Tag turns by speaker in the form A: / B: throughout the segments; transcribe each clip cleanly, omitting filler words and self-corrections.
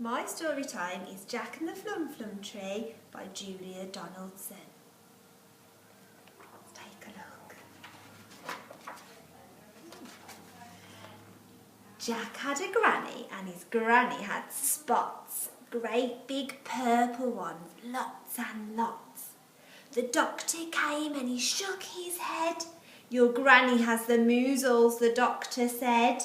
A: My story time is Jack and the Flum Flum Tree by Julia Donaldson. Let's take a look. Jack had a granny and his granny had spots, great big purple ones, lots and lots. The doctor came and he shook his head. Your granny has the measles, the doctor said.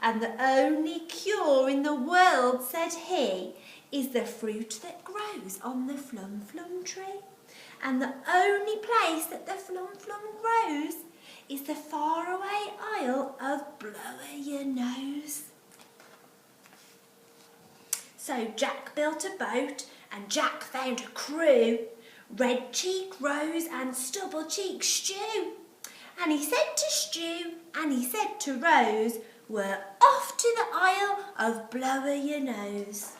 A: And the only cure in the world, said he, is the fruit that grows on the Flum Flum tree. And the only place that the Flum Flum grows is the faraway isle of Blow-a-your-nose. So Jack built a boat and Jack found a crew, Red Cheek Rose and Stubble Cheek Stew. And he said to Stew and he said to Rose, we're off to the Isle of Blow-a-your-nose.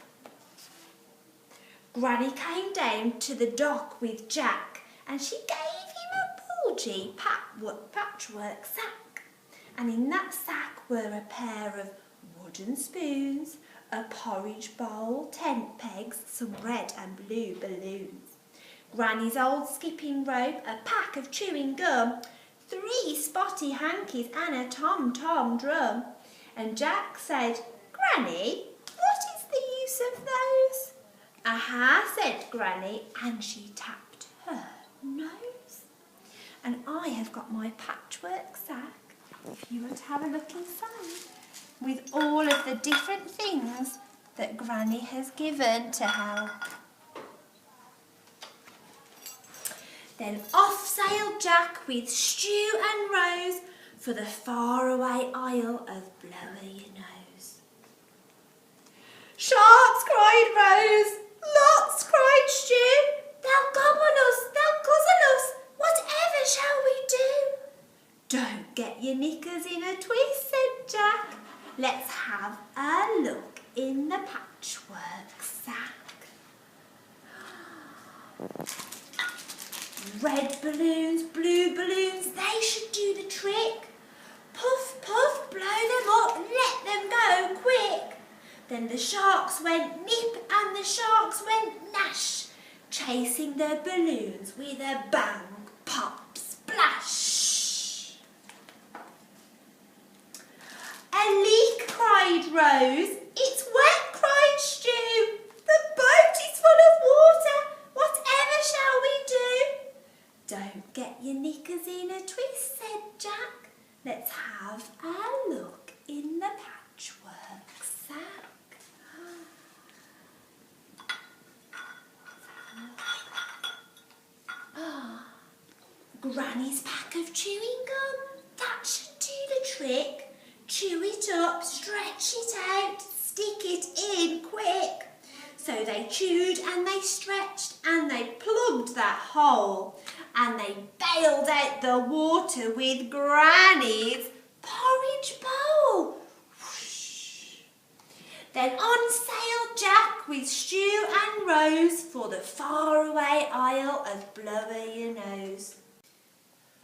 A: Granny came down to the dock with Jack and she gave him a bulgy patchwork sack. And in that sack were a pair of wooden spoons, a porridge bowl, tent pegs, some red and blue balloons, Granny's old skipping rope, a pack of chewing gum, 3 spotty hankies and a tom-tom drum. And Jack said, Granny, what is the use of those? Aha, said Granny, and she tapped her nose. And I have got my patchwork sack, if you want to have a look inside, with all of the different things that Granny has given to help. Then off sailed Jack with Stew and Rose for the faraway isle of Blow-a-your-nose. Sharks, cried Rose. Lots, cried Stew. They'll gobble us, they'll guzzle us. Whatever shall we do? Don't get your knickers in a twist, said Jack. Let's have a look in the patchwork sack. Red balloons, blue balloons, they should do the trick. Puff, puff, blow them up, let them go quick. Then the sharks went nip and the sharks went nash, chasing the balloons with a bang, pop, splash. A leak, cried Rose. It's wet, cried Stew. The boat is full of water. Whatever shall we do? Don't get your knickers in a twist, said Jack. Let's have a look in the patchwork sack. Granny's pack of chewing gum, that should do the trick. Chew it up, stretch it out, stick it in quick. So they chewed and they stretched and they plugged that hole and they bailed out the water with Granny's porridge bowl. Whoosh. Then on sailed Jack with Stew and Rose for the faraway isle of Blow-a-your-nose.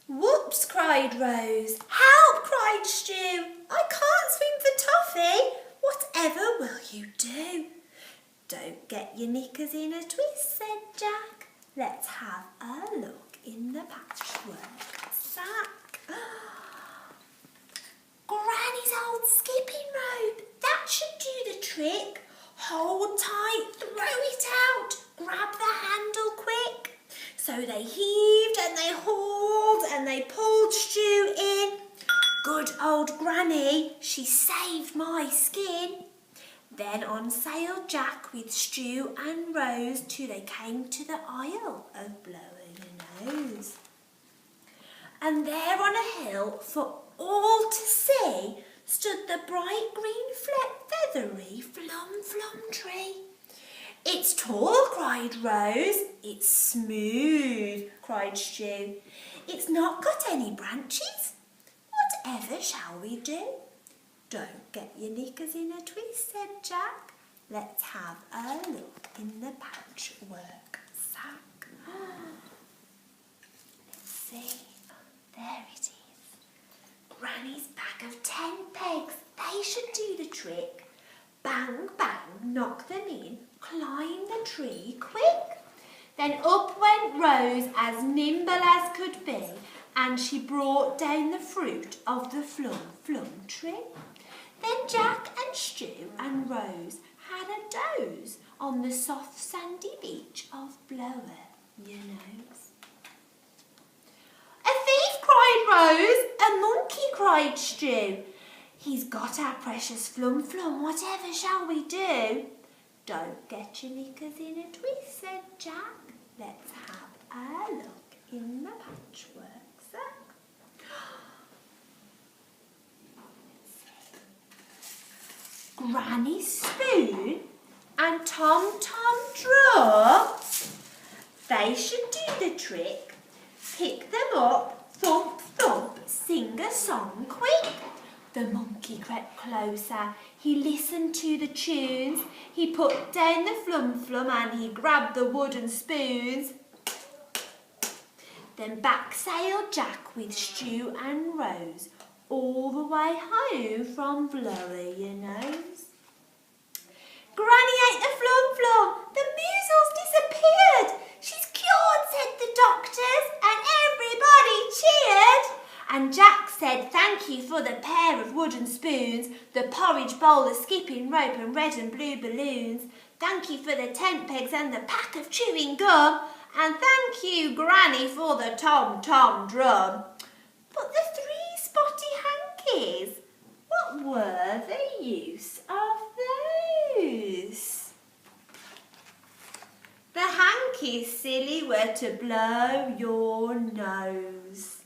A: Whoops, cried Rose. Help, cried Stew. I can't swim for toffee. Whatever will you do? Don't get your knickers in a twist, said Jack. Let's have a look in the patchwork sack. Granny's old skipping rope, that should do the trick. Hold tight, throw it out, grab the handle quick. So they heaved and they hauled and they pulled Stew in. Good old Granny, she saved my skin. Then on sailed Jack with Stew and Rose till they came to the Isle of Blow-a-your-nose. And there on a hill for all to see stood the bright green feathery Flum Flum tree. It's tall, cried Rose. It's smooth, cried Stew. It's not got any branches. Whatever shall we do? Don't get your knickers in a twist, said Jack. Let's have a look in the patchwork sack. Let's see. There it is. Granny's pack of 10 pegs. They should do the trick. Bang, bang, knock them in, climb the tree quick. Then up went Rose as nimble as could be, and she brought down the fruit of the Flum Flum tree. Then Jack and Stu and Rose had a doze on the soft sandy beach of Blower, you knows. A thief, cried Rose, a monkey, cried Stu. He's got our precious Flum Flum, whatever shall we do? Don't get your knickers in a twist, said Jack. Let's have a look in the patchwork sack. Granny's spoon and Tom Tom drum, they should do the trick. Pick them up, thump thump, sing a song quick. The monkey crept closer, he listened to the tunes, he put down the Flum Flum and he grabbed the wooden spoons. Then back sailed Jack with Stu and Rose, all the way home from Blower, you knows. Granny ate the Flum Flum, the measles disappeared. She's cured, said the doctors, and everybody cheered. And Jack said, thank you for the pair of wooden spoons, the porridge bowl, the skipping rope and red and blue balloons. Thank you for the tent pegs and the pack of chewing gum. And thank you, Granny, for the Tom Tom drum. But the 3 spotty hankies, what were the use of those? The hankies, silly, were to blow your nose.